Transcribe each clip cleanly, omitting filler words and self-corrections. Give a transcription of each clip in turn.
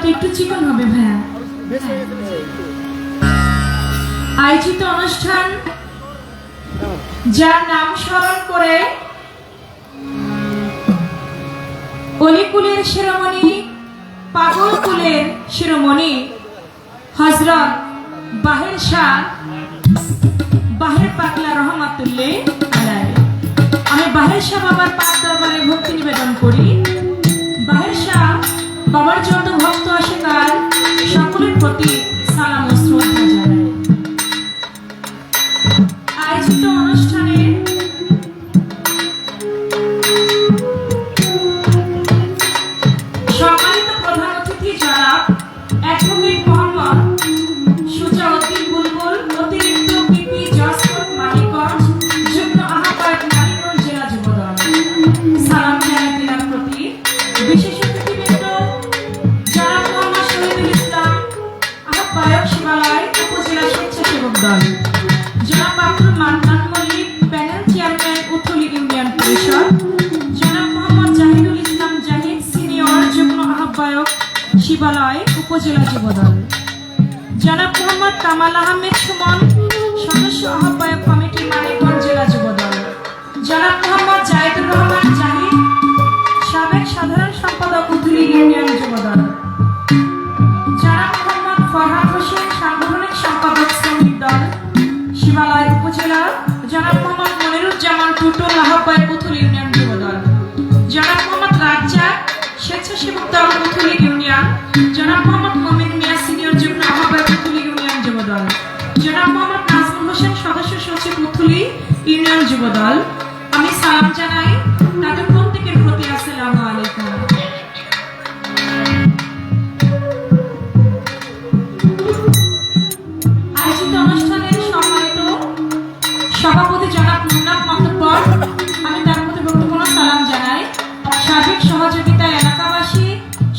হয়তো একটু চিকন হবে ভাইয়া। আয়োজিত অনুষ্ঠান যার নাম স্মরণ করে অলিকুলের শিরোমণি, পাগল কুলের শিরোমণি হযরত বাহের শাহ বাহের পাগলা রহমাতুল্লাহ আলাইহি। আমি বাহের শাহ বাবার পাক দরবারে ভক্তি নিবেদন করি। বাহের শাহ বাবার যত ভক্ত আসে তার সকলের প্রতি সালাম ও শ্রদ্ধা জানাই। আয়োজিত অনুষ্ঠানে সম্মানিত প্রধান অতিথি জনাব অ্যাডভোকেট মোহাম্মদ সুজাউদ্দিন বুলবুল, অতিরিক্ত পিপি জজকোর্ট মানিকগঞ্জ, যুগ্ম আহ্বায়ক মানিকগঞ্জ জেলা যুবদল, সালাম জানাই তিনার প্রতি। বিশেষ অতিথিবৃন্দ জনাব মোহাম্মদ শহীদুল ইসলাম, আহ্বায়ক শিবালয় উপজেলা স্বেচ্ছাসেবক দল, জনাব Abdul Mannan Mallik, panel chairman Uthali union Parishad, জনাব মোহাম্মদ জাহিদুল ইসলাম জাহিদ, সিনিয়র যুগ্ম আহ্বায়ক শিবালয় উপজেলা যুবদল, জনাব মোহাম্মদ কামাল আহমেদ সুমন, সদস্য আহ্বায়ক কমিটি মানিকগঞ্জ জেলা যুবদল, জনাব মোহাম্মদ জাহিদুর রহমান জাহিদ, সাবেক সাধারণ সম্পাদক উথলি ইউনিয়ন যুবদল, জনাব মোহাম্মদ ফরহাদ হোসেন, সাংগঠনিক সম্পাদক শ্রমিক দল শিবালয় উপজেলা, জনাব মোহাম্মদ মনিরুজ্জামান টুটুল, আহ্বায়ক উথলি ইউনিয়ন যুবদল, জনাব মোহাম্মদ রাজ্জাক, স্বেচ্ছাসেবক দল উথলি ইউনিয়ন, জনাব মোহাম্মদ মমিন মিয়া, সিনিয়র যুগ্ম আহ্বায়ক উথলি ইউনিয়ন যুবদল, জনাব মোহাম্মদ নাজমুল হোসেন, সদস্য সচিব উথলি ইউনিয়ন যুবদল। আমি সালাম জানাই তাদের প্রত্যেকের প্রতি। আসসালামু আলাইকুম। আয়োজিত অনুষ্ঠানের সম্মানিত সভাপতি জনাব মুন্নাফ মাহমুদ, আমি তার প্রতি গুরুত্বপূর্ণ সালাম জানাই। সার্বিক সহযোগিতায় এলাকাবাসী,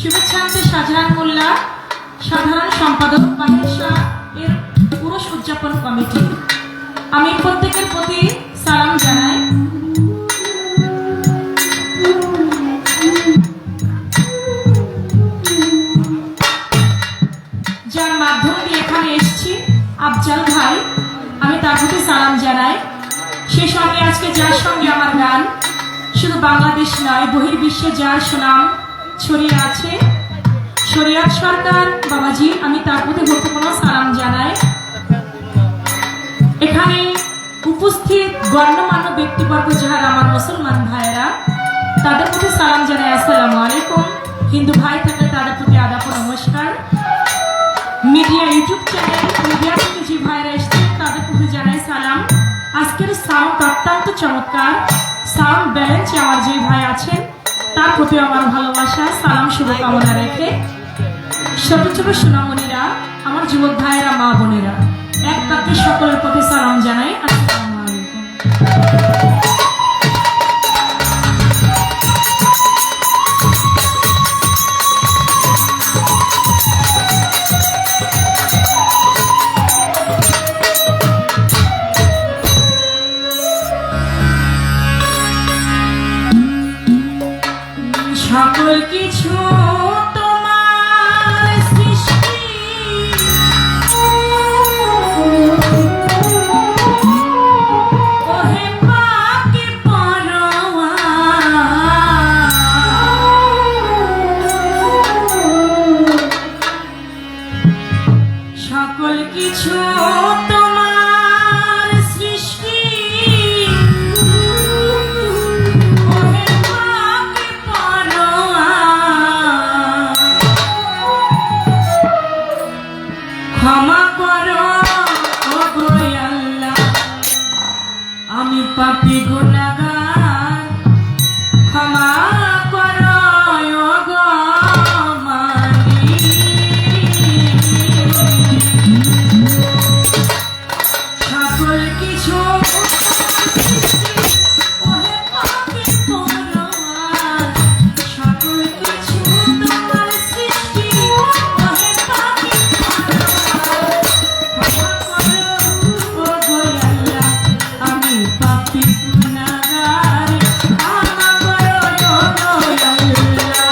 শুভেচ্ছান্তে শাহজাহান মোল্লা, সাধারণ সম্পাদক বাহির শাহ এর পুরুষ উদযাপন কমিটি, আমি প্রত্যেকের প্রতি সালাম জানাই। যার মাধ্যমে এখানে এসেছি আফজাল ভাই, আমি তার প্রতি সালাম জানাই। সে সঙ্গে আজকে যার সঙ্গে আমার গান শুধু বাংলাদেশ নয় বহির্বিশ্বে যার সুনাম ছড়িয়ে আছে, শরিয়াত সরকার বাবাজি, আমি তার প্রতি গুরুত্বপূর্ণ সালাম জানাই। এখানে উপস্থিত গণ্যমান্য ব্যক্তিবর্গ যারা আমার মুসলমান ভাইয়েরা, তাদের প্রতি সালাম জানাই। আসসালামু আলাইকুম। হিন্দু ভাই থাকলে তাদের প্রতি আদাব ও নমস্কার। মিডিয়া ইউটিউব চ্যানেল মিডিয়া থেকে যে ভাইরা এসেছেন তাদের প্রতি জানাই সালাম। আজকের সাউন্ড অত্যন্ত চমৎকার, সাউন্ড ব্যালেন্সে আমার যে ভাই আছেন তার প্রতি আমার ভালোবাসা, সালাম, শুভকামনা রেখে ছোট ছোট সোনামণিরা, আমার যুবক ভাইয়েরা, মা বোনেরা, এক বাক্যে সকলের প্রতি সালাম জানাই। আসসালামু আলাইকুম। সকল কিছু তোমার সৃষ্টি, ওহে পাকে পরওয়ার, সকল কিছু তোমার সৃষ্টি, ক্ষমা করো ও গো আল্লাহ, আমি পাপী গুনাহগার, ক্ষমা করো ও গো মালিক। সকল কিছু ওহে পাপী পরওয়ার, সকল কিছু তোমার সৃষ্টি, ওহে পাপী পরওয়ার, ক্ষমা করো ও গো আল্লাহ, আমি পাপী গুনাহগার, ক্ষমা করো ও গো আল্লাহ।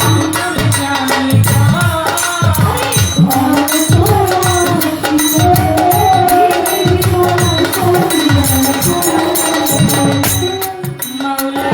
অন্তরে জানে মাওলা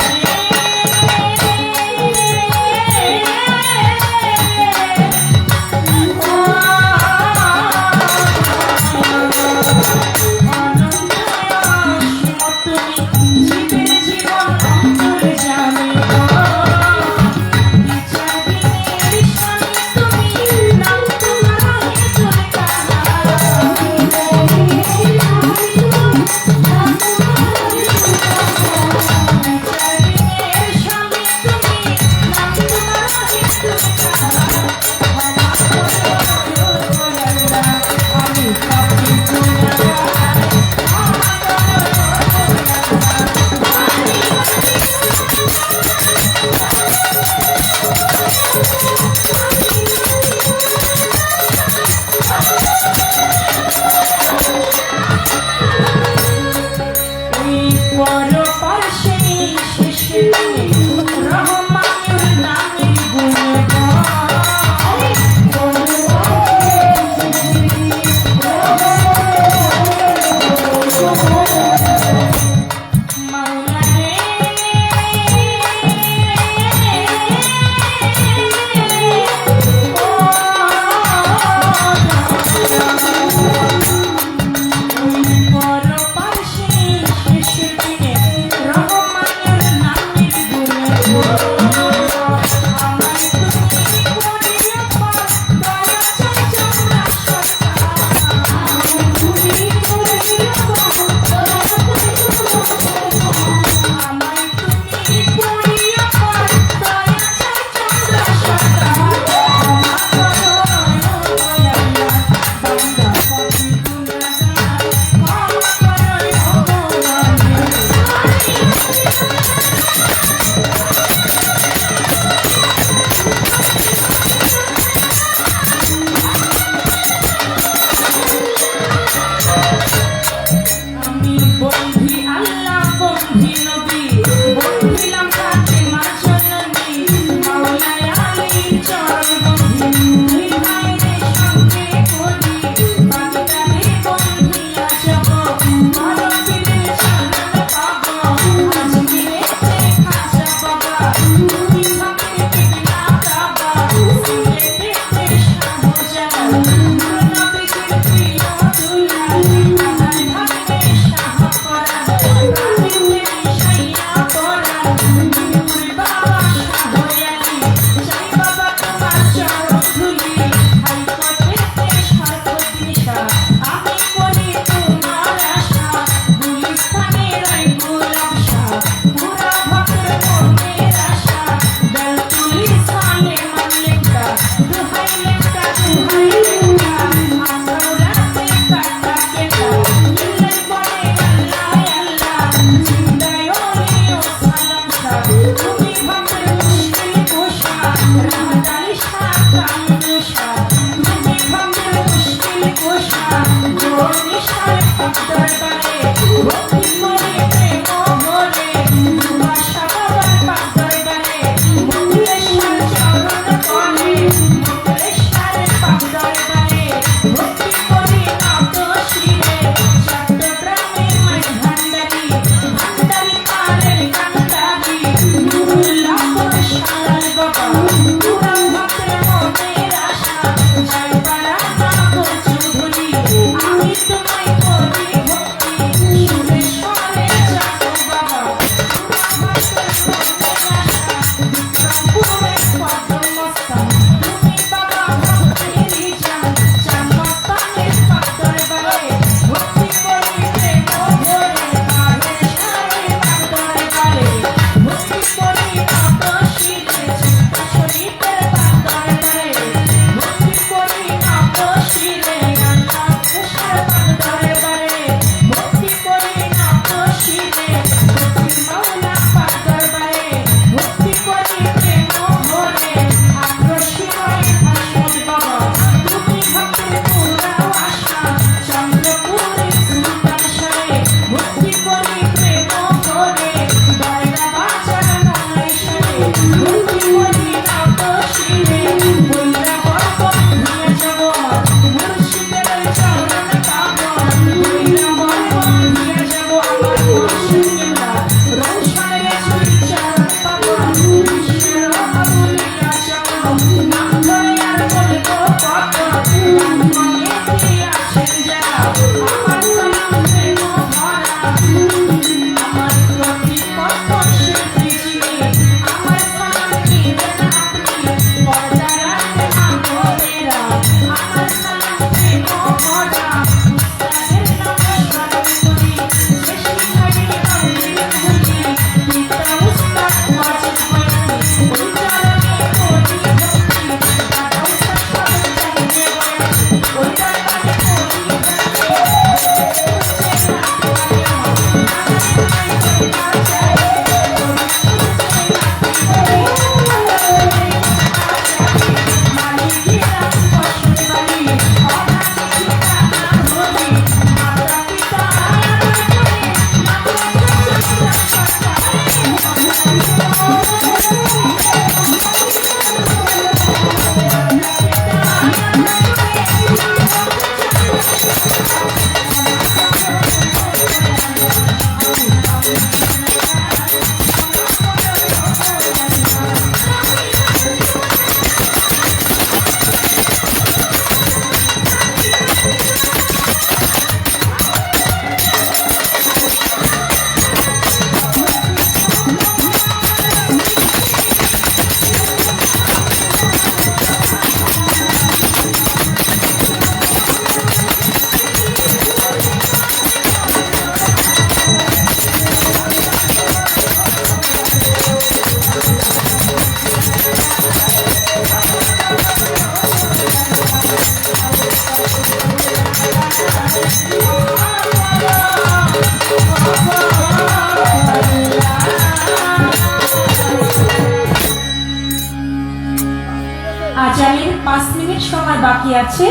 আজানের 5 মিনিট সময় বাকি আছে।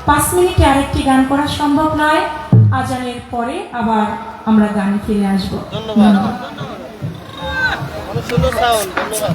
5 মিনিটে আরেকটি গান করা সম্ভব নয়। আজানের পরে আবার আমরা গানে ফিরে আসবো। ধন্যবাদ। অনেক সুন্দর সাউন্ড, ধন্যবাদ।